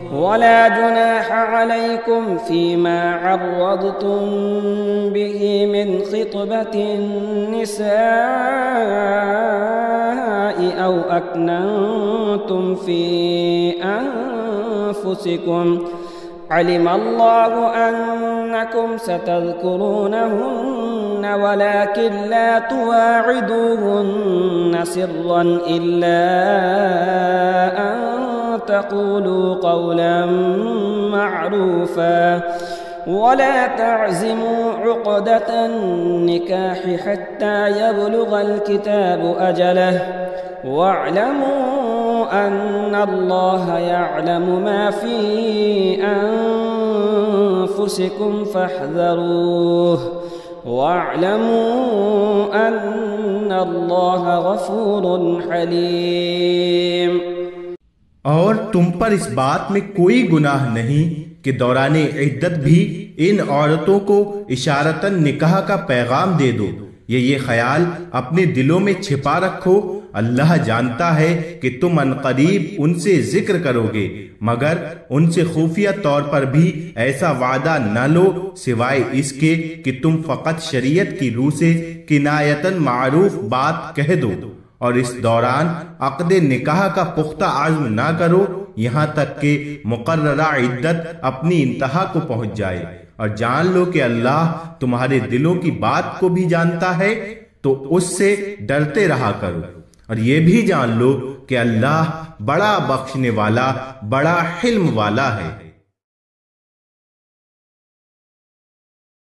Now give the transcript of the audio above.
वला जुनाह अलैकुम फीमा अर्रदतुम बिही मिन खितबतिन निसाई औ अकनंतुम फी अनफुसिकुम अलिमल्लाहु अन्नकुम सतज़कुरूनहुन्न वलाकिन ला तुवाइदूहुन्न सिर्रन इल्ला अन तक़ूलू क़ौलन मअरूफ़ा वला तअज़िमू उक़दतन निकाहि हत्ता यबलुगल किताबु अजलह वअलमू अन्नल्लाह यअलमु मा फ़ी अनफुसिकुम फ़हज़रूह वअलमू अन्नल्लाह गफ़ूरुन हलीम। और तुम पर इस बात में कोई गुनाह नहीं कि दौराने इद्दत भी इन औरतों को इशारतन निकाह का पैगाम दे दो। ये ख्याल अपने दिलों में छिपा रखो। अल्लाह जानता है कि तुम अनकरीब उनसे जिक्र करोगे, मगर उनसे खुफिया तौर पर भी ऐसा वादा न लो सिवाय इसके कि तुम फकत शरीयत की रूह से किनायतन मारूफ बात कह दो, और इस दौरान अक़्द निकाह का पुख्ता आज़्म ना करो यहाँ तक कि मुकर्ररा इद्दत अपनी इंतहा को पहुँच जाए। और जान लो कि अल्लाह तुम्हारे दिलों की बात को भी जानता है, तो उससे डरते रहा करो। और ये भी जान लो कि अल्लाह बड़ा बख्शने वाला, बड़ा हिल्म वाला है।